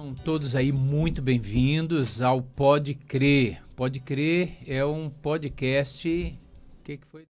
Sejam todos aí muito bem-vindos ao Pode Crer. Pode Crer é um podcast... O que foi?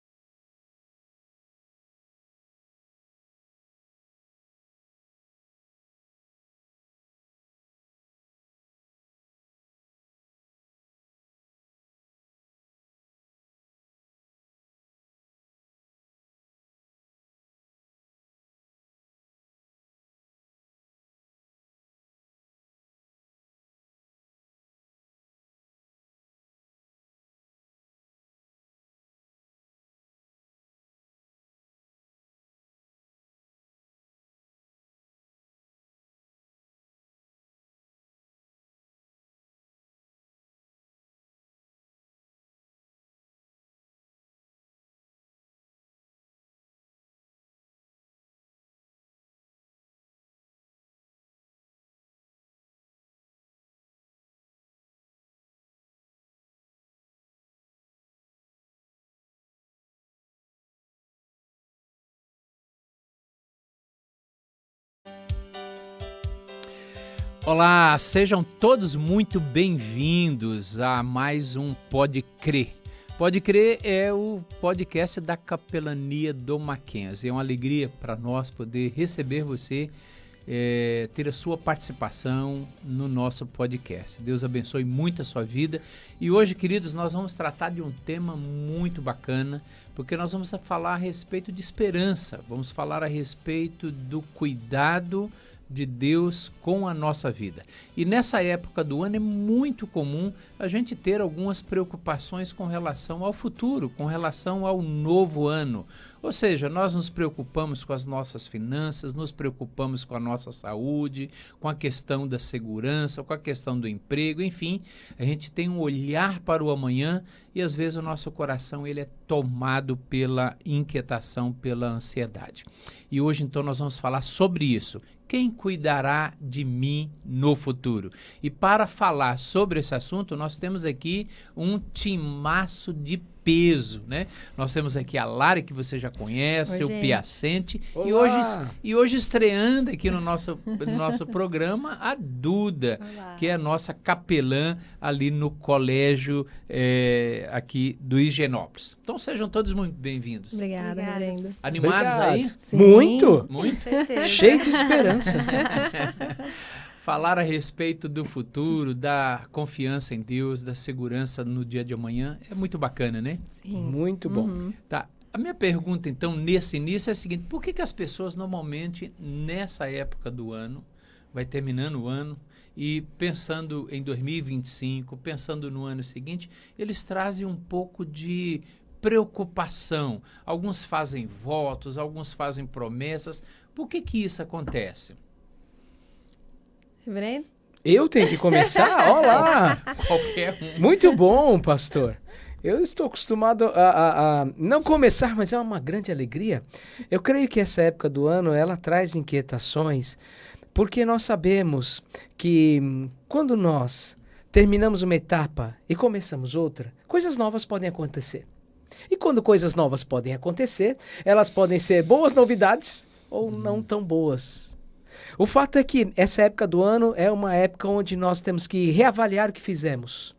Olá, sejam todos muito bem-vindos a mais um Pode Crer. Pode Crer é o podcast da Capelania do Mackenzie. É uma alegria para nós poder receber você, ter a sua participação no nosso podcast. Deus abençoe muito a sua vida. E hoje, queridos, nós vamos tratar de um tema muito bacana, porque nós vamos falar a respeito de esperança, vamos falar a respeito do cuidado de Deus com a nossa vida. E nessa época do ano é muito comum a gente ter algumas preocupações com relação ao futuro, com relação ao novo ano. Ou seja, nós nos preocupamos com as nossas finanças, nos preocupamos com a nossa saúde, com a questão da segurança, com a questão do emprego, enfim, a gente tem um olhar para o amanhã e às vezes o nosso coração ele é tomado pela inquietação, pela ansiedade. E hoje então nós vamos falar sobre isso. Quem cuidará de mim no futuro? E para falar sobre esse assunto, nós temos aqui um timaço de peso, né? Nós temos aqui a Lari, que você já conhece, o Piacente, e hoje estreando aqui no nosso programa, a Duda, Olá. Que é a nossa capelã ali no colégio aqui do Higienópolis. Então sejam todos muito bem-vindos. Obrigada. Animados aí? Sim. Muito? Muito? Com certeza. Cheio de esperança. Falar a respeito do futuro, da confiança em Deus, da segurança no dia de amanhã, é muito bacana, né? Sim. Muito bom. Uhum. Tá. A minha pergunta, então, nesse início é a seguinte: por que as pessoas, normalmente, nessa época do ano, vai terminando o ano, e pensando em 2025, pensando no ano seguinte, eles trazem um pouco de preocupação? Alguns fazem votos, alguns fazem promessas. Por que isso acontece? Reverendo? Eu tenho que começar? Olá! Qualquer um. Muito bom, pastor. Eu estou acostumado a não começar, mas é uma grande alegria. Eu creio que essa época do ano, ela traz inquietações, porque nós sabemos que quando nós terminamos uma etapa e começamos outra, coisas novas podem acontecer. E quando coisas novas podem acontecer, elas podem ser boas novidades ou não tão boas. O fato é que essa época do ano é uma época onde nós temos que reavaliar o que fizemos.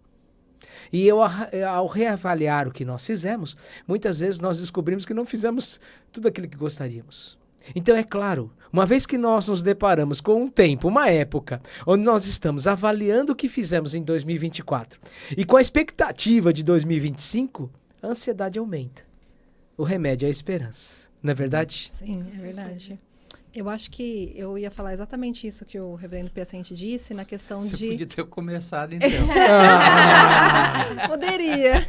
E ao reavaliar o que nós fizemos, muitas vezes nós descobrimos que não fizemos tudo aquilo que gostaríamos. Então, é claro, uma vez que nós nos deparamos com um tempo, uma época, onde nós estamos avaliando o que fizemos em 2024 e com a expectativa de 2025, a ansiedade aumenta. O remédio é a esperança. Não é verdade? Sim, é verdade. Eu acho que eu ia falar exatamente isso que o reverendo Piacente disse, na questão Você de... podia ter começado, então. Poderia.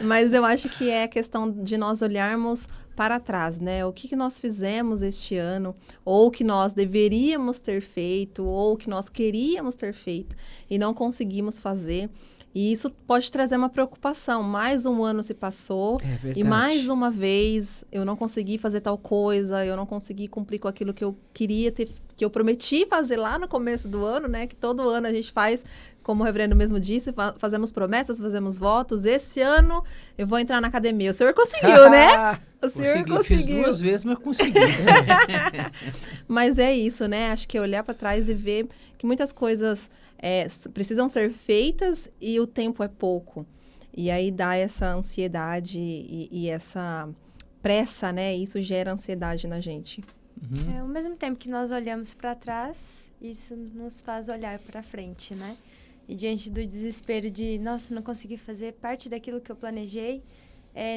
Mas eu acho que é a questão de nós olharmos para trás, né? O que nós fizemos este ano, ou o que nós deveríamos ter feito, ou o que nós queríamos ter feito e não conseguimos fazer. E isso pode trazer uma preocupação. Mais um ano se passou e mais uma vez eu não consegui fazer tal coisa, eu não consegui cumprir com aquilo que eu queria ter, que eu prometi fazer lá no começo do ano, né? Que todo ano a gente faz como o reverendo mesmo disse, fazemos promessas, fazemos votos. Esse ano eu vou entrar na academia. O senhor conseguiu, né? O senhor conseguiu. Fiz 2 vezes, mas consegui. Mas é isso, né? Acho que é olhar para trás e ver que muitas coisas precisam ser feitas e o tempo é pouco. E aí dá essa ansiedade e essa pressa, né? Isso gera ansiedade na gente. Uhum. Ao mesmo tempo que nós olhamos para trás, isso nos faz olhar para frente, né? E diante do desespero de, nossa, não consegui fazer parte daquilo que eu planejei,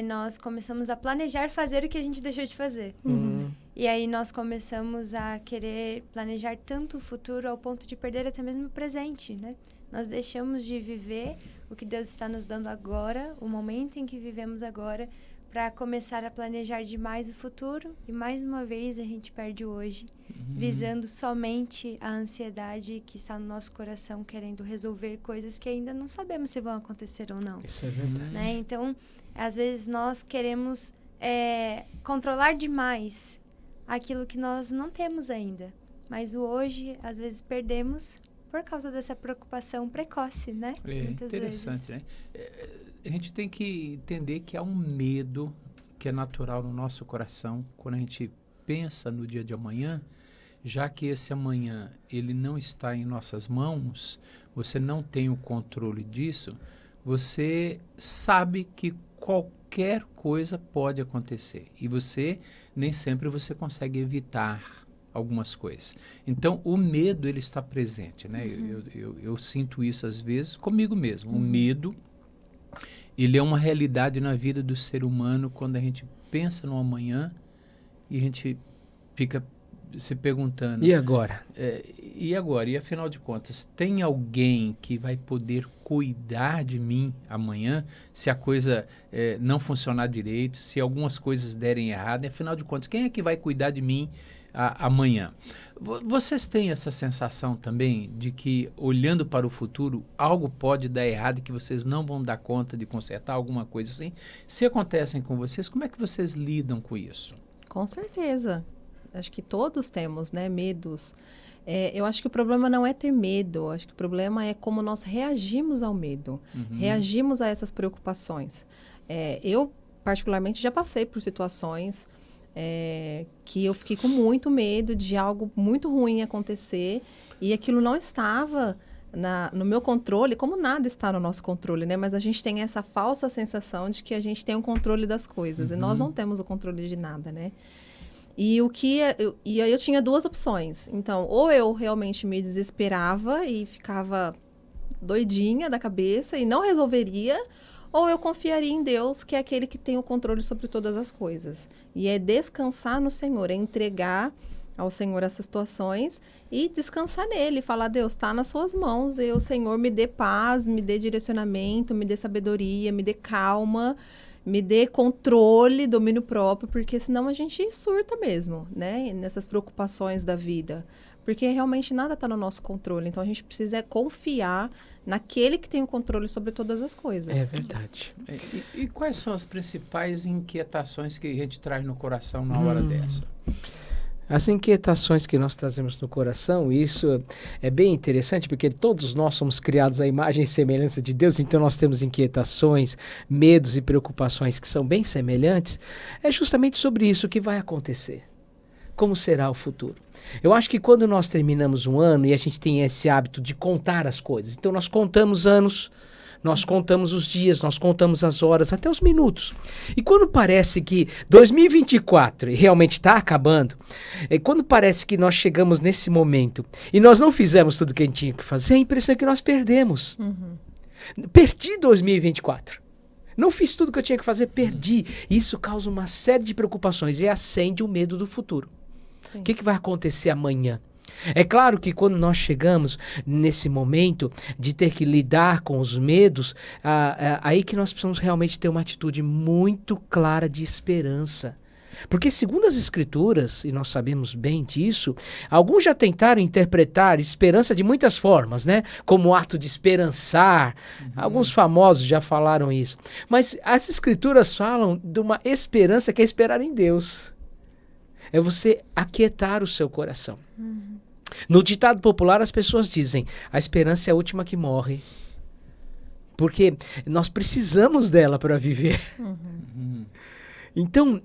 nós começamos a planejar fazer o que a gente deixou de fazer. Uhum. E aí nós começamos a querer planejar tanto o futuro ao ponto de perder até mesmo o presente, né? Nós deixamos de viver o que Deus está nos dando agora, o momento em que vivemos agora, para começar a planejar demais o futuro. E mais uma vez a gente perde o hoje, visando somente a ansiedade que está no nosso coração, querendo resolver coisas que ainda não sabemos se vão acontecer ou não. Isso é verdade. Né? Então, às vezes nós queremos controlar demais aquilo que nós não temos ainda. Mas o hoje, às vezes, perdemos por causa dessa preocupação precoce, né? Muitas interessante, vezes. Né? A gente tem que entender que há um medo que é natural no nosso coração quando a gente pensa no dia de amanhã, já que esse amanhã ele não está em nossas mãos, você não tem o controle disso, você sabe que qualquer coisa pode acontecer e nem sempre você consegue evitar algumas coisas. Então, o medo ele está presente, né? Eu sinto isso às vezes comigo mesmo. O medo ele é uma realidade na vida do ser humano quando a gente pensa no amanhã e a gente fica se perguntando... E agora? E agora? E afinal de contas, tem alguém que vai poder cuidar de mim amanhã se a coisa não funcionar direito, se algumas coisas derem errado? E, afinal de contas, quem é que vai cuidar de mim amanhã? Vocês têm essa sensação também de que, olhando para o futuro, algo pode dar errado e que vocês não vão dar conta de consertar alguma coisa assim? Se acontecem com vocês, como é que vocês lidam com isso? Com certeza. Acho que todos temos, né, medos. Eu acho que o problema não é ter medo. Acho que o problema é como nós reagimos ao medo. Reagimos a essas preocupações. Eu, particularmente, já passei por situações... que eu fiquei com muito medo de algo muito ruim acontecer e aquilo não estava no meu controle, como nada está no nosso controle, né? Mas a gente tem essa falsa sensação de que a gente tem o controle das coisas e nós não temos o controle de nada, né? E aí eu tinha 2 opções. Então, ou eu realmente me desesperava e ficava doidinha da cabeça e não resolveria, ou eu confiaria em Deus, que é aquele que tem o controle sobre todas as coisas. E é descansar no Senhor, é entregar ao Senhor essas situações e descansar nele. Falar, Deus, está nas suas mãos. E o Senhor me dê paz, me dê direcionamento, me dê sabedoria, me dê calma, me dê controle, domínio próprio, porque senão a gente surta mesmo, né? Nessas preocupações da vida. Porque realmente nada está no nosso controle. Então, a gente precisa confiar naquele que tem o controle sobre todas as coisas. É verdade. E quais são as principais inquietações que a gente traz no coração na hora dessa? As inquietações que nós trazemos no coração, isso é bem interessante, porque todos nós somos criados à imagem e semelhança de Deus, então nós temos inquietações, medos e preocupações que são bem semelhantes. É justamente sobre isso que vai acontecer. Como será o futuro? Eu acho que quando nós terminamos um ano e a gente tem esse hábito de contar as coisas, então nós contamos anos, nós contamos os dias, nós contamos as horas, até os minutos. E quando parece que 2024 realmente está acabando, quando parece que nós chegamos nesse momento e nós não fizemos tudo o que a gente tinha que fazer, a impressão é que nós perdemos. Perdi 2024. Não fiz tudo o que eu tinha que fazer, perdi. Isso causa uma série de preocupações e acende o medo do futuro. O que vai acontecer amanhã? É claro que quando nós chegamos nesse momento de ter que lidar com os medos, aí que nós precisamos realmente ter uma atitude muito clara de esperança. Porque segundo as Escrituras, e nós sabemos bem disso, alguns já tentaram interpretar esperança de muitas formas, né? Como ato de esperançar. Alguns famosos já falaram isso. Mas as Escrituras falam de uma esperança que é esperar em Deus. É você aquietar o seu coração. No ditado popular, as pessoas dizem, a esperança é a última que morre. Porque nós precisamos dela para viver. Então,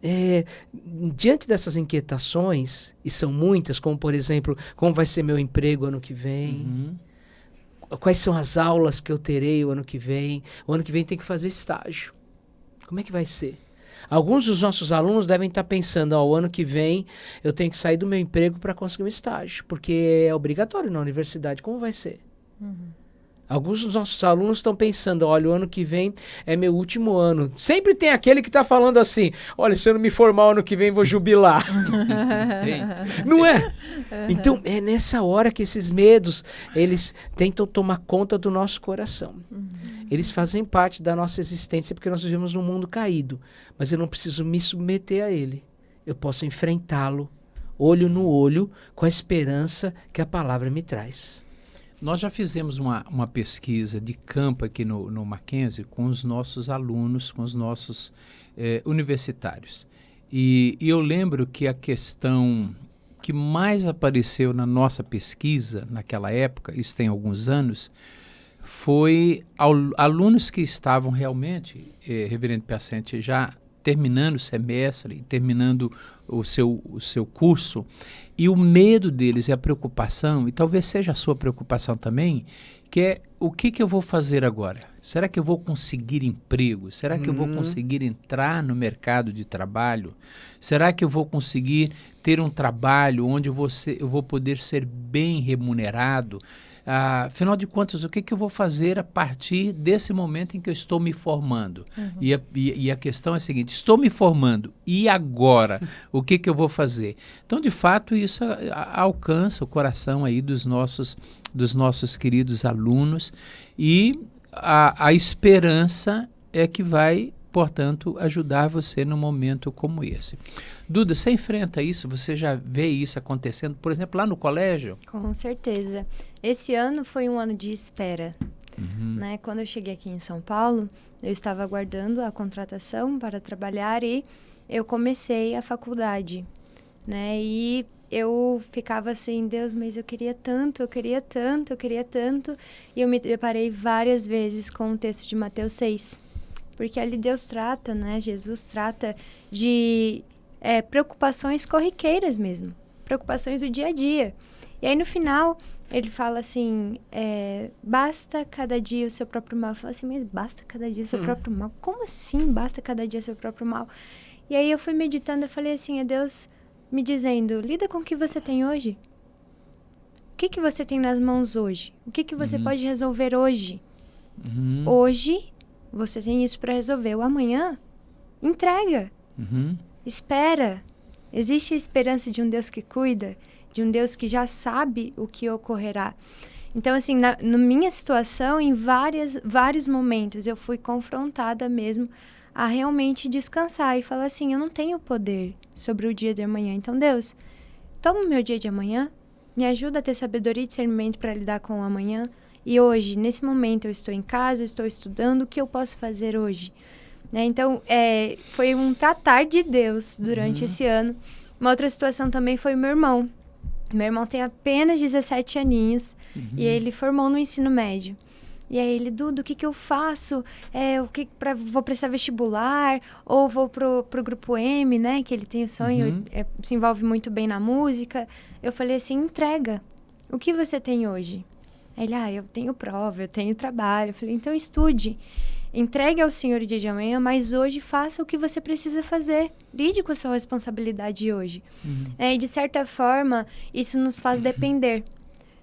diante dessas inquietações, e são muitas, como por exemplo, como vai ser meu emprego ano que vem? Quais são as aulas que eu terei o ano que vem? O ano que vem tem que fazer estágio. Como é que vai ser? Alguns dos nossos alunos devem estar pensando, o ano que vem eu tenho que sair do meu emprego para conseguir um estágio, porque é obrigatório na universidade. Como vai ser? Alguns dos nossos alunos estão pensando, olha, o ano que vem é meu último ano. Sempre tem aquele que está falando assim, olha, se eu não me formar o ano que vem, vou jubilar. Não é? Então, é nessa hora que esses medos, eles tentam tomar conta do nosso coração. Eles fazem parte da nossa existência porque nós vivemos num mundo caído. Mas eu não preciso me submeter a ele. Eu posso enfrentá-lo, olho no olho, com a esperança que a palavra me traz. Nós já fizemos uma pesquisa de campo aqui no Mackenzie com os nossos alunos, com os nossos universitários. E eu lembro que a questão que mais apareceu na nossa pesquisa naquela época, isso tem alguns anos, foi alunos que estavam realmente, Reverendo Piacente, já terminando o semestre, terminando o seu curso, e o medo deles e a preocupação, e talvez seja a sua preocupação também, que é o que eu vou fazer agora? Será que eu vou conseguir emprego? Será que eu vou conseguir entrar no mercado de trabalho? Será que eu vou conseguir ter um trabalho onde eu vou poder ser bem remunerado? Afinal de contas, o que eu vou fazer a partir desse momento em que eu estou me formando? E a questão é a seguinte, estou me formando, e agora? O que eu vou fazer? Então, de fato, isso alcança o coração aí dos nossos queridos alunos, e a esperança é que vai, portanto, ajudar você num momento como esse. Duda, você enfrenta isso? Você já vê isso acontecendo, por exemplo, lá no colégio? Com certeza. Esse ano foi um ano de espera. Né? Quando eu cheguei aqui em São Paulo, eu estava aguardando a contratação para trabalhar e eu comecei a faculdade. Né? E eu ficava assim, Deus, mas eu queria tanto, eu queria tanto, eu queria tanto. E eu me deparei várias vezes com o texto de Mateus 6. Porque ali Deus trata, né? Jesus trata de preocupações corriqueiras mesmo. Preocupações do dia a dia. E aí no final, ele fala assim, basta cada dia o seu próprio mal. Eu falo assim, mas basta cada dia o seu próprio mal? Como assim basta cada dia o seu próprio mal? E aí eu fui meditando, eu falei assim, é Deus me dizendo, lida com o que você tem hoje. O que você tem nas mãos hoje? O que você pode resolver hoje? Hoje, você tem isso para resolver. O amanhã, entrega. Espera. Existe a esperança de um Deus que cuida, de um Deus que já sabe o que ocorrerá. Então, assim, na minha situação, em vários momentos, eu fui confrontada mesmo a realmente descansar e falar assim, eu não tenho poder sobre o dia de amanhã. Então, Deus, toma o meu dia de amanhã, me ajuda a ter sabedoria e discernimento para lidar com o amanhã. E hoje, nesse momento, eu estou em casa, estou estudando, o que eu posso fazer hoje? Né? Então, foi um tratar de Deus durante esse ano. Uma outra situação também foi o meu irmão. Meu irmão tem apenas 17 aninhos e ele formou no ensino médio. E aí ele, Duda, o que eu faço? Vou prestar vestibular ou vou pro Grupo M, né? Que ele tem o sonho, se envolve muito bem na música. Eu falei assim, entrega. O que você tem hoje? Ele, eu tenho prova, eu tenho trabalho. Eu falei, então estude. Entregue ao Senhor o dia de amanhã, mas hoje faça o que você precisa fazer. Lide com a sua responsabilidade hoje. E de certa forma, isso nos faz depender.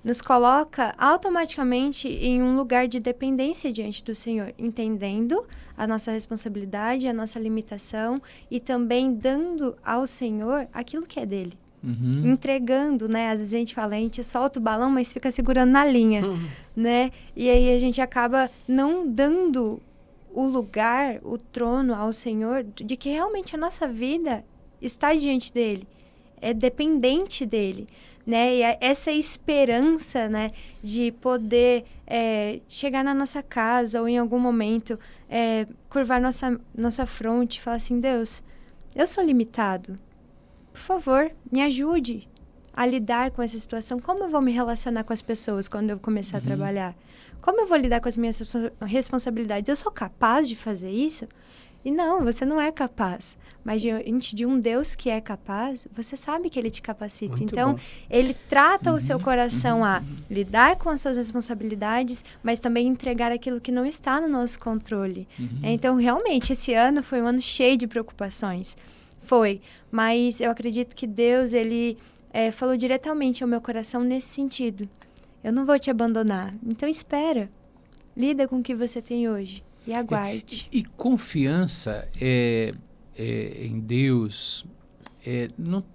Nos coloca automaticamente em um lugar de dependência diante do Senhor, entendendo a nossa responsabilidade, a nossa limitação e também dando ao Senhor aquilo que é dele. Entregando, né? Às vezes a gente fala, a gente solta o balão, mas fica segurando na linha, né? E aí a gente acaba não dando o lugar, o trono ao Senhor, de que realmente a nossa vida está diante dele, é dependente dele, né? E essa esperança, né, de poder chegar na nossa casa ou em algum momento curvar nossa fronte e falar assim, Deus, eu sou limitado, por favor, me ajude a lidar com essa situação? Como eu vou me relacionar com as pessoas quando eu começar a trabalhar? Como eu vou lidar com as minhas responsabilidades? Eu sou capaz de fazer isso? E não, você não é capaz. Mas diante de um Deus que é capaz, você sabe que Ele te capacita. Muito Então, bom. Ele trata o seu coração a lidar com as suas responsabilidades, mas também entregar aquilo que não está no nosso controle. Então, realmente, esse ano foi um ano cheio de preocupações. Foi. Mas eu acredito que Deus, Ele falou diretamente ao meu coração nesse sentido. Eu não vou te abandonar. Então, espera. Lida com o que você tem hoje. E aguarde. E confiança em Deus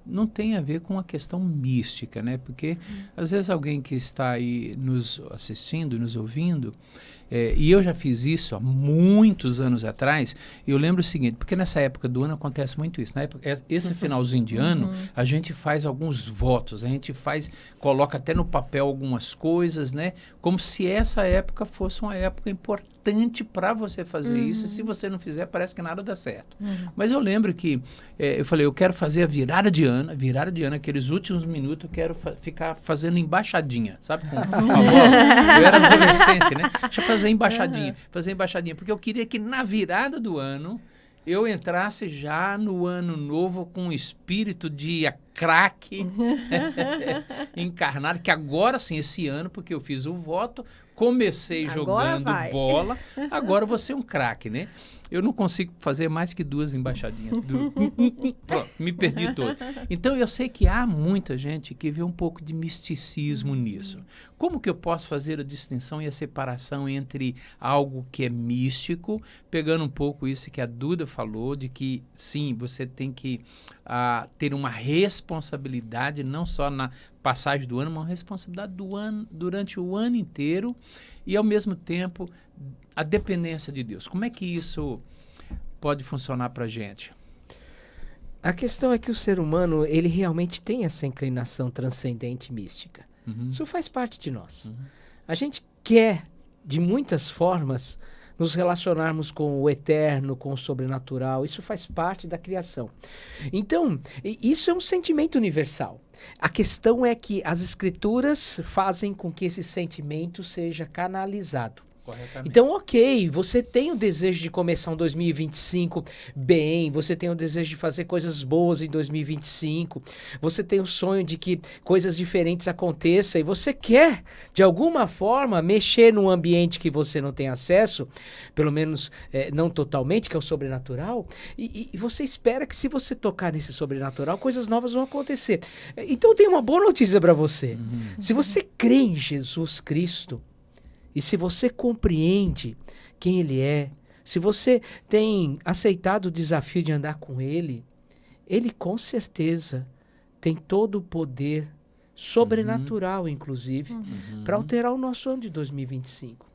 não tem a ver com a questão mística, né? Porque às vezes alguém que está aí nos assistindo, nos ouvindo, e eu já fiz isso há muitos anos atrás, e eu lembro o seguinte, porque nessa época do ano acontece muito isso, na época, esse finalzinho de ano, a gente faz alguns votos, a gente coloca até no papel algumas coisas, né? Como se essa época fosse uma época importante para você fazer isso, e se você não fizer, parece que nada dá certo. Mas eu lembro que eu falei, eu quero fazer a virada de ano, aqueles últimos minutos, eu quero ficar fazendo embaixadinha, sabe? Com a bola. Eu era adolescente, né? Deixa eu fazer embaixadinha, porque eu queria que na virada do ano eu entrasse já no ano novo com um espírito de craque encarnado, que agora sim, esse ano, porque eu fiz o voto, comecei jogando bola, agora eu vou ser um craque, né? Eu não consigo fazer mais que 2 embaixadinhas. Pronto, me perdi todo. Então, eu sei que há muita gente que vê um pouco de misticismo nisso. Como que eu posso fazer a distinção e a separação entre algo que é místico, pegando um pouco isso que a Duda falou, de que, sim, você tem que ter uma responsabilidade, não só na passagem do ano, mas uma responsabilidade do ano, durante o ano inteiro, e, ao mesmo tempo, a dependência de Deus. Como é que isso pode funcionar para a gente? A questão é que o ser humano, ele realmente tem essa inclinação transcendente mística. Isso faz parte de nós. A gente quer, de muitas formas, nos relacionarmos com o eterno, com o sobrenatural. Isso faz parte da criação. Então, isso é um sentimento universal. A questão é que as escrituras fazem com que esse sentimento seja canalizado. Corretamente. Então, ok, você tem o desejo de começar um 2025 bem, você tem o desejo de fazer coisas boas em 2025, você tem o sonho de que coisas diferentes aconteçam e você quer, de alguma forma, mexer num ambiente que você não tem acesso, pelo menos não totalmente, que é o sobrenatural, e você espera que se você tocar nesse sobrenatural, coisas novas vão acontecer. Então, tem uma boa notícia para você. Se você crê em Jesus Cristo, e se você compreende quem Ele é, se você tem aceitado o desafio de andar com Ele, Ele com certeza tem todo o poder sobrenatural, inclusive, para alterar o nosso ano de 2025.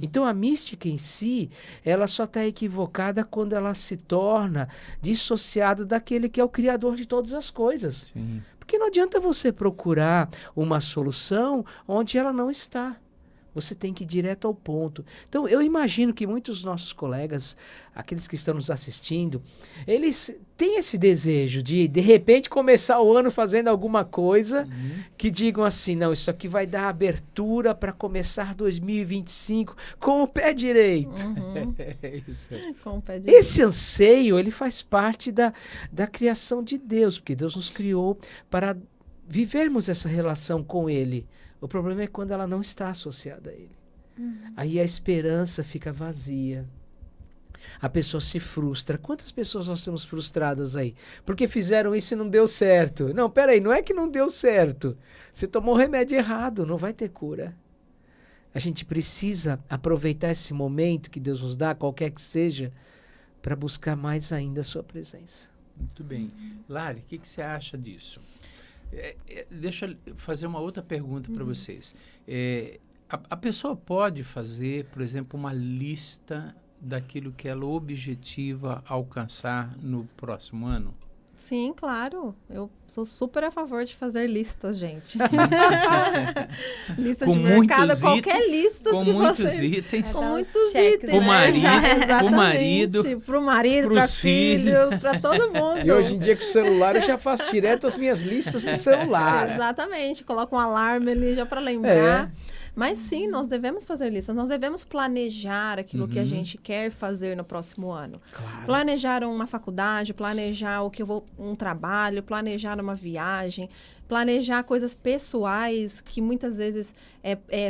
Então a mística em si, ela só está equivocada quando ela se torna dissociada daquele que é o Criador de todas as coisas. Sim. Porque não adianta você procurar uma solução onde ela não está. Você tem que ir direto ao ponto. Então, eu imagino que muitos dos nossos colegas, aqueles que estão nos assistindo, eles têm esse desejo de repente, começar o ano fazendo alguma coisa que digam assim, não, isso aqui vai dar abertura para começar 2025 com o pé direito. Isso. Com o pé direito. Esse anseio, ele faz parte da criação de Deus, porque Deus nos criou para vivermos essa relação com Ele. O problema é quando ela não está associada a Ele. Aí a esperança fica vazia. A pessoa se frustra. Quantas pessoas nós temos frustradas aí? Porque fizeram isso e não deu certo. Não, peraí, não é que não deu certo. Você tomou o remédio errado, não vai ter cura. A gente precisa aproveitar esse momento que Deus nos dá, qualquer que seja, para buscar mais ainda a sua presença. Muito bem. Lari, o que você acha disso? Deixa eu fazer uma outra pergunta para vocês. A pessoa pode fazer, por exemplo, uma lista daquilo que ela objetiva alcançar no próximo ano? Sim, claro. Eu sou super a favor de fazer listas, gente. Listas Com de mercado, muitos qualquer lista com que muitos vocês... itens. Com Dar uns muitos checks, itens. Pro né? marido, Já, pro marido, exatamente. Pro marido, pros pras filhos, pra todo mundo. E hoje em dia com o celular eu já faço direto as minhas listas do celular. Exatamente. Coloca um alarme ali já para lembrar. Mas sim, nós devemos fazer listas, nós devemos planejar aquilo que a gente quer fazer no próximo ano. Claro. Planejar uma faculdade, planejar um trabalho, planejar uma viagem, planejar coisas pessoais que muitas vezes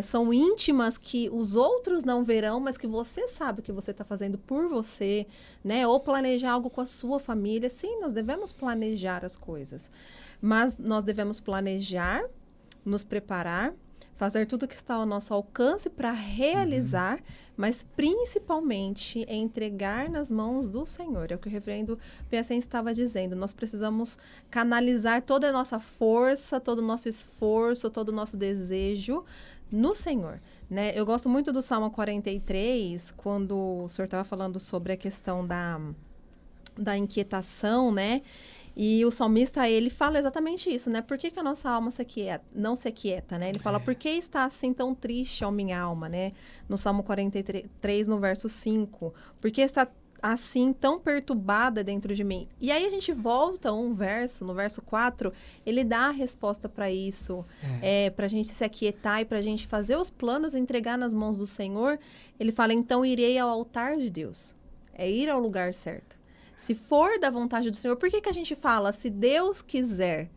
são íntimas, que os outros não verão, mas que você sabe que você está fazendo por você, né? Ou planejar algo com a sua família. Sim, nós devemos planejar as coisas. Mas nós devemos planejar, nos preparar, fazer tudo que está ao nosso alcance para realizar, mas principalmente entregar nas mãos do Senhor. É o que o reverendo Piacente estava dizendo. Nós precisamos canalizar toda a nossa força, todo o nosso esforço, todo o nosso desejo no Senhor, né? Eu gosto muito do Salmo 43, quando o senhor estava falando sobre a questão da inquietação, né? E o salmista, ele fala exatamente isso, né? Por que a nossa alma não se aquieta, né? Ele fala, por que está assim tão triste a minha alma, né? No Salmo 43, no verso 5. Por que está assim tão perturbada dentro de mim? E aí a gente volta um verso, no verso 4, ele dá a resposta para isso, para a gente se aquietar e para a gente fazer os planos e entregar nas mãos do Senhor. Ele fala, então irei ao altar de Deus. É ir ao lugar certo. Se for da vontade do Senhor, por que a gente fala, se Deus quiser,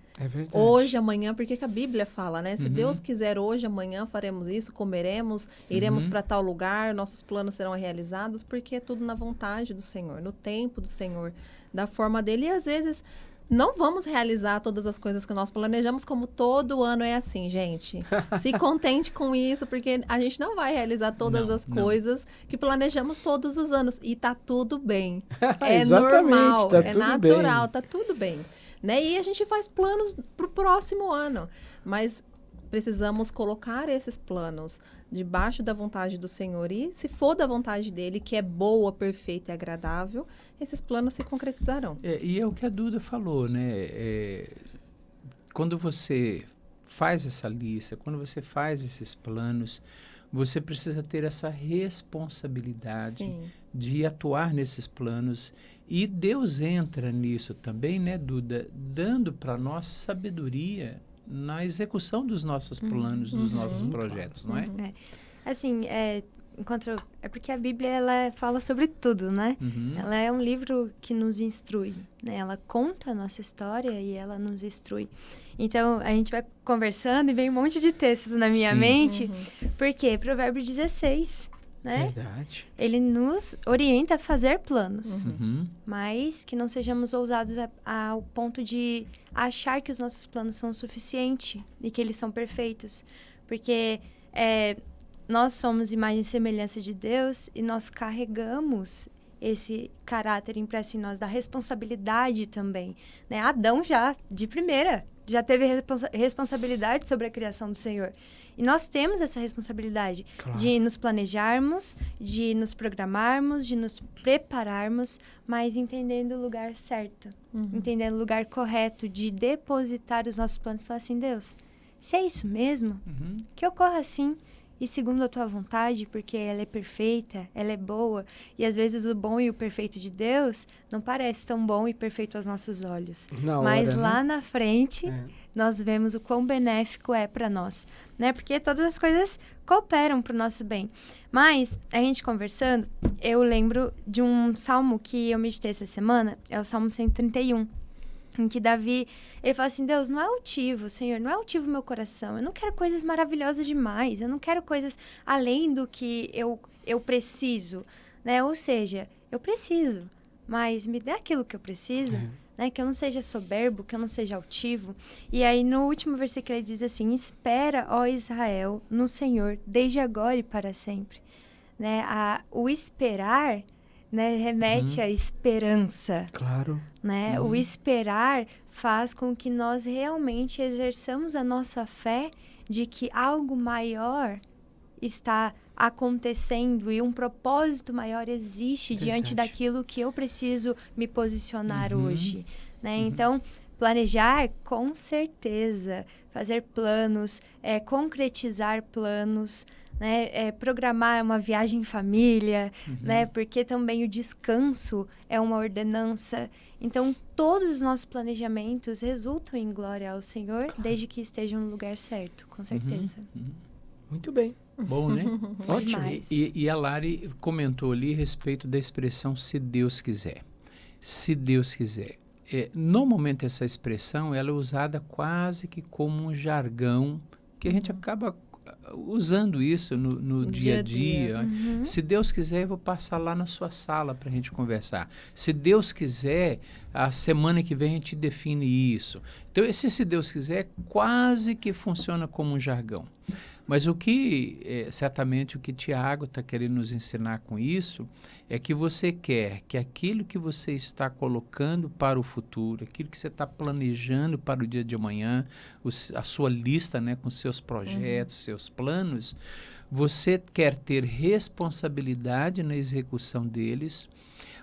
hoje, amanhã, por que a Bíblia fala, né? Se Deus quiser, hoje, amanhã, faremos isso, comeremos, iremos para tal lugar, nossos planos serão realizados, porque é tudo na vontade do Senhor, no tempo do Senhor, da forma dele. E às vezes não vamos realizar todas as coisas que nós planejamos, como todo ano é assim, gente. Se contente com isso, porque a gente não vai realizar todas as coisas que planejamos todos os anos. E tá tudo bem. É normal, é natural, tá tudo bem. Né? E a gente faz planos pro próximo ano. Mas precisamos colocar esses planos debaixo da vontade do Senhor. E se for da vontade dele, que é boa, perfeita e agradável, esses planos se concretizarão. E é o que a Duda falou, né? Quando você faz essa lista, quando você faz esses planos, você precisa ter essa responsabilidade de atuar nesses planos. E Deus entra nisso também, né, Duda? Dando para nós sabedoria na execução dos nossos planos, dos nossos projetos, não é? Assim, é porque a Bíblia, ela fala sobre tudo, né? Ela é um livro que nos instrui, né? Ela conta a nossa história e ela nos instrui. Então, a gente vai conversando e vem um monte de textos na minha mente. Por quê? Provérbio 16, né? Verdade. Ele nos orienta a fazer planos, mas que não sejamos ousados ao ponto de achar que os nossos planos são o suficiente e que eles são perfeitos. Porque nós somos imagem e semelhança de Deus e nós carregamos esse caráter impresso em nós, da responsabilidade também, né? Adão de primeira, já teve responsabilidade sobre a criação do Senhor. E nós temos essa responsabilidade de nos planejarmos, de nos programarmos, de nos prepararmos, mas entendendo o lugar certo, entendendo o lugar correto, de depositar os nossos planos e falar assim, Deus, se é isso mesmo, que ocorra assim, e segundo a tua vontade, porque ela é perfeita, ela é boa, e às vezes o bom e o perfeito de Deus não parece tão bom e perfeito aos nossos olhos. Mas lá na frente, nós vemos o quão benéfico é para nós, né? Porque todas as coisas cooperam para o nosso bem. Mas, a gente conversando, eu lembro de um salmo que eu meditei essa semana, é o Salmo 131. Em que Davi, ele fala assim, Deus, não é altivo, Senhor, não é altivo o meu coração. Eu não quero coisas maravilhosas demais. Eu não quero coisas além do que eu preciso, né? Ou seja, eu preciso, mas me dê aquilo que eu preciso, né? Que eu não seja soberbo, que eu não seja altivo. E aí, no último versículo, ele diz assim, espera, ó Israel, no Senhor, desde agora e para sempre. Né? O esperar... né, remete à esperança. Claro. Né? O esperar faz com que nós realmente exerçamos a nossa fé de que algo maior está acontecendo e um propósito maior existe diante daquilo que eu preciso me posicionar hoje, né? Então, planejar, com certeza, fazer planos, concretizar planos, né? Programar uma viagem em família, né? Porque também o descanso é uma ordenança. Então, todos os nossos planejamentos resultam em glória ao Senhor, desde que estejam no lugar certo, com certeza. Muito bem. Bom, né? Ótimo. Demais. E a Lari comentou ali a respeito da expressão "se Deus quiser". Se Deus quiser. Normalmente essa expressão ela é usada quase que como um jargão que a gente acaba usando isso no dia a dia. Se Deus quiser, eu vou passar lá na sua sala para a gente conversar. Se Deus quiser, a semana que vem a gente define isso. Então, esse "se Deus quiser" quase que funciona como um jargão. Mas certamente o que Tiago está querendo nos ensinar com isso é que você quer que aquilo que você está colocando para o futuro, aquilo que você está planejando para o dia de amanhã, a sua lista, né, com seus projetos, seus planos, você quer ter responsabilidade na execução deles,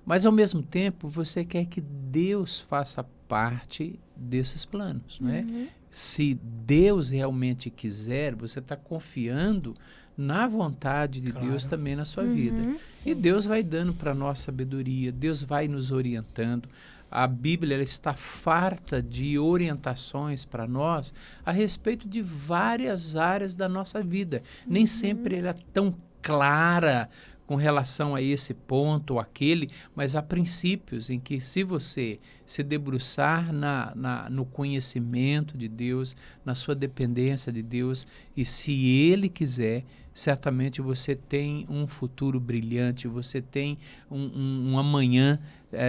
mas ao mesmo tempo você quer que Deus faça parte desses planos, não é? Se Deus realmente quiser, você está confiando na vontade de Deus também na sua vida. E Deus vai dando para nós sabedoria, Deus vai nos orientando. A Bíblia ela está farta de orientações para nós a respeito de várias áreas da nossa vida. Nem sempre ela é tão clara com relação a esse ponto ou aquele, mas há princípios em que, se você se debruçar no conhecimento de Deus, na sua dependência de Deus, e se Ele quiser, certamente você tem um futuro brilhante, você tem um amanhã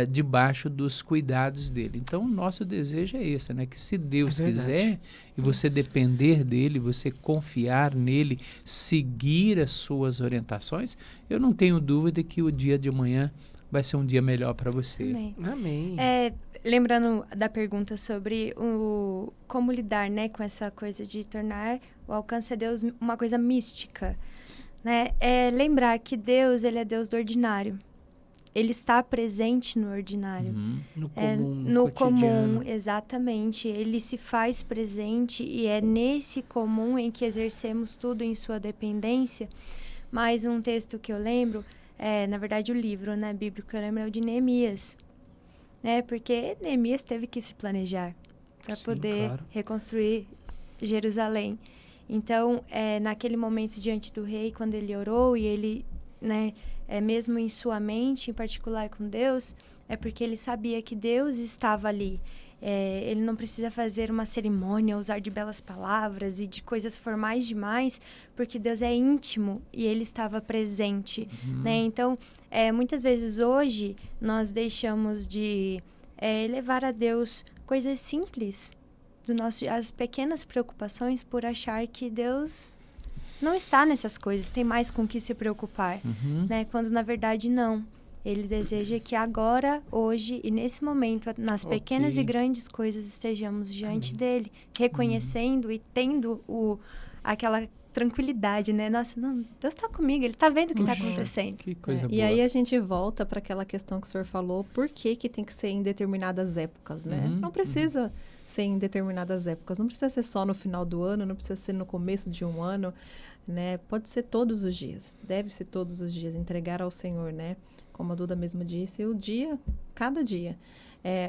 debaixo dos cuidados dele. Então, o nosso desejo é esse, né? Que se Deus quiser, e você depender dele, você confiar nele, seguir as suas orientações, eu não tenho dúvida que o dia de amanhã vai ser um dia melhor para você. Amém. Lembrando da pergunta sobre como lidar, né, com essa coisa de tornar o alcance a Deus uma coisa mística, né? Lembrar que Deus, ele é Deus do ordinário. Ele está presente no ordinário. No comum, no cotidiano. comum, exatamente. Ele se faz presente e é nesse comum em que exercemos tudo em sua dependência. Mais um texto que eu lembro, na verdade o livro, né, bíblico que eu lembro é o de Neemias. Porque Neemias teve que se planejar para poder reconstruir Jerusalém. Então, naquele momento diante do rei, quando ele orou e ele, né, mesmo em sua mente, em particular com Deus, é porque ele sabia que Deus estava ali. Ele não precisa fazer uma cerimônia, usar de belas palavras e de coisas formais demais, porque Deus é íntimo e Ele estava presente, né? Então, muitas vezes hoje, nós deixamos de levar a Deus coisas simples, as pequenas preocupações, por achar que Deus não está nessas coisas, tem mais com o que se preocupar, né? Quando, na verdade, não. Ele deseja que agora, hoje e nesse momento, nas pequenas e grandes coisas, estejamos diante dele, reconhecendo e tendo aquela tranquilidade, né? Nossa, não, Deus está comigo, ele está vendo o que está acontecendo. Que coisa boa. E aí a gente volta para aquela questão que o senhor falou, por que tem que ser em determinadas épocas, né? Não precisa ser em determinadas épocas, não precisa ser só no final do ano, não precisa ser no começo de um ano, né? Pode ser todos os dias, deve ser todos os dias, entregar ao Senhor, né? Como a Duda mesmo disse, cada dia.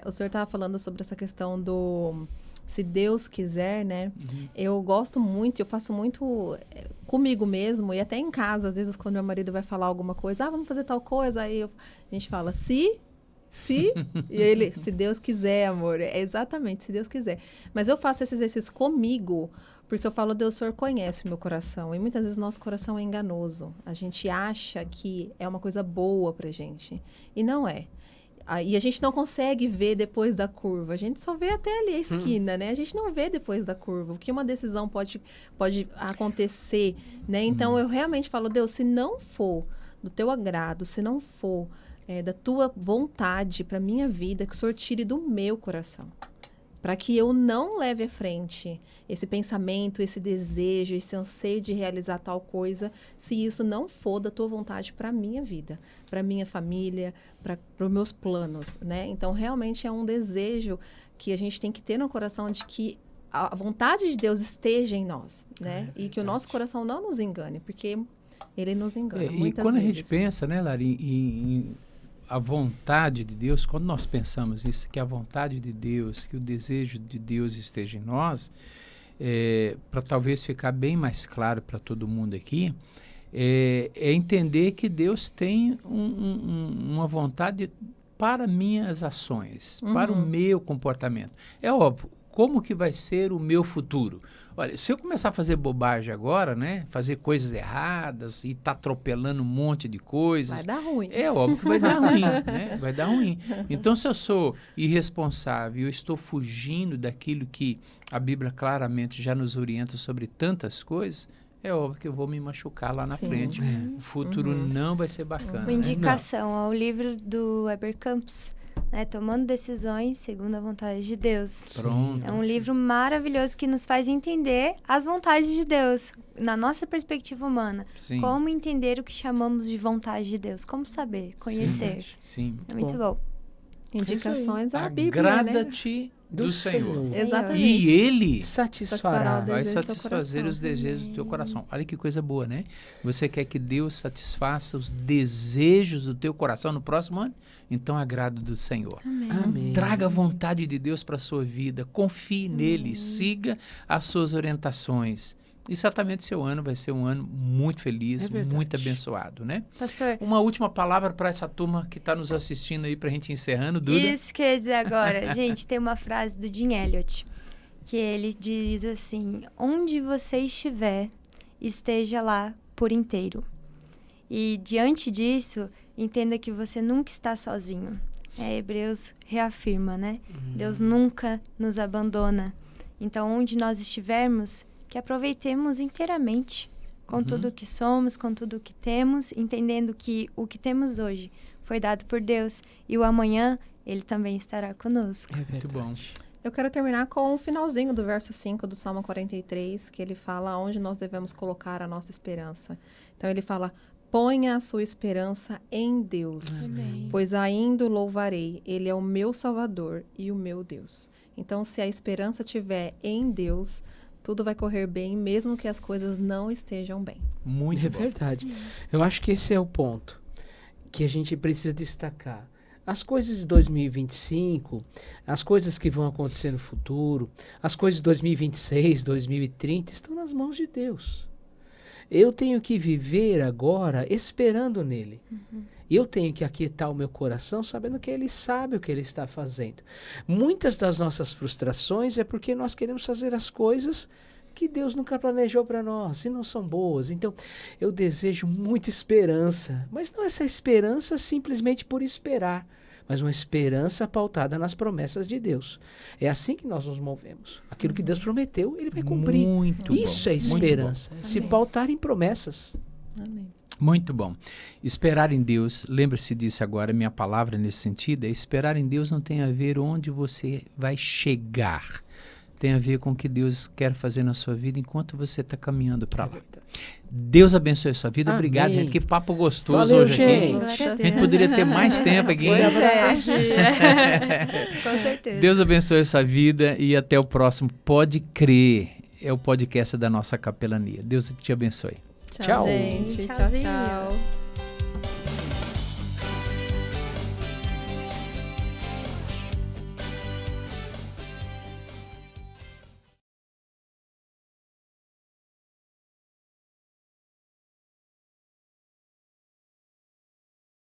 O senhor estava falando sobre essa questão do "se Deus quiser", né? Eu gosto muito, eu faço muito comigo mesmo e até em casa, às vezes quando meu marido vai falar alguma coisa, vamos fazer tal coisa, aí a gente fala, se, e ele, "se Deus quiser, amor", exatamente, se Deus quiser. Mas eu faço esse exercício comigo, porque eu falo, Deus, o Senhor conhece o meu coração. E muitas vezes nosso coração é enganoso. A gente acha que é uma coisa boa pra gente. E não é. E a gente não consegue ver depois da curva. A gente só vê até ali a esquina, né? A gente não vê depois da curva. O que uma decisão pode acontecer, né? Então, eu realmente falo, Deus, se não for do teu agrado, se não for da tua vontade pra minha vida, que o Senhor tire do meu coração. para que eu não leve à frente esse pensamento, esse desejo, esse anseio de realizar tal coisa, se isso não for da tua vontade para a minha vida, para a minha família, para os meus planos, né? Então, realmente é um desejo que a gente tem que ter no coração de que a vontade de Deus esteja em nós, né? E que o nosso coração não nos engane, porque ele nos engana muitas quando vezes. a gente pensa, né, Lari, em a vontade de Deus, quando nós pensamos isso, que a vontade de Deus, que o desejo de Deus esteja em nós, para talvez ficar bem mais claro para todo mundo aqui, é entender que Deus tem uma vontade para minhas ações, para o meu comportamento. É óbvio, como que vai ser o meu futuro? Olha, se eu começar a fazer bobagem agora, né, fazer coisas erradas e tá atropelando um monte de coisas... Vai dar ruim. É óbvio que vai dar ruim, né? Vai dar ruim. Então, se eu sou irresponsável, eu estou fugindo daquilo que a Bíblia claramente já nos orienta sobre tantas coisas, é óbvio que eu vou me machucar lá na frente. O futuro não vai ser bacana. Uma indicação ao livro do Heber Campos, né? Tomando decisões segundo a vontade de Deus. Pronto. É um livro maravilhoso que nos faz entender as vontades de Deus, na nossa perspectiva humana. Sim. Como entender o que chamamos de vontade de Deus. Como saber, conhecer. Sim. É muito bom. Indicações à Bíblia, né? Agrada-te do Senhor. Exatamente. E Ele satisfará. vai desejo do seu satisfazer coração. os desejos do teu coração. Olha que coisa boa, né? Você quer que Deus satisfaça os desejos do teu coração no próximo ano? Então agrada do Senhor. Amém. Traga a vontade de Deus para a sua vida. Confie nele. Siga as suas orientações. E certamente seu ano vai ser um ano muito feliz, É verdade. muito abençoado, né? Pastor, Uma última palavra para essa turma que está nos assistindo aí para a gente ir encerrando, Duda. isso que eu ia dizer agora. Gente, tem uma frase do Jim Elliot, que ele diz assim: onde você estiver, esteja lá por inteiro. E diante disso, entenda que você nunca está sozinho. Hebreus reafirma, né? Deus nunca nos abandona. Então, onde nós estivermos, que aproveitemos inteiramente com tudo o que somos, com tudo o que temos, entendendo que o que temos hoje foi dado por Deus e o amanhã Ele também estará conosco. Muito bom. Eu quero terminar com o finalzinho do verso 5 do Salmo 43, que ele fala onde nós devemos colocar a nossa esperança. Então ele fala: ponha a sua esperança em Deus, pois ainda o louvarei. Ele é o meu Salvador e o meu Deus. Então, se a esperança estiver em Deus, tudo vai correr bem, mesmo que as coisas não estejam bem. Muito É bom. verdade. Eu acho que esse é o ponto que a gente precisa destacar. As coisas de 2025, as coisas que vão acontecer no futuro, as coisas de 2026, 2030, estão nas mãos de Deus. Eu tenho que viver agora esperando nele. Eu tenho que aquietar o meu coração sabendo que ele sabe o que ele está fazendo. Muitas das nossas frustrações é porque nós queremos fazer as coisas que Deus nunca planejou para nós e não são boas. Então, eu desejo muita esperança, mas não essa esperança simplesmente por esperar, mas uma esperança pautada nas promessas de Deus. É assim que nós nos movemos. Aquilo que Deus prometeu, ele vai cumprir. Muito Isso bom. é Muito esperança, bom. se pautar em promessas. Amém. Muito bom. Esperar em Deus, lembre-se disso agora, minha palavra nesse sentido, é esperar em Deus não tem a ver onde você vai chegar. Tem a ver com o que Deus quer fazer na sua vida enquanto você está caminhando para lá. Deus abençoe a sua vida. Amém. Obrigado, gente. Que papo gostoso Valeu, hoje gente. aqui. Glória A gente poderia ter mais tempo aqui. Pois é. Com certeza. Deus abençoe a sua vida e até o próximo Pode Crer. É o podcast da nossa capelania. Deus te abençoe. Tchau. Gente. Tchau, Tchauzinho. tchau.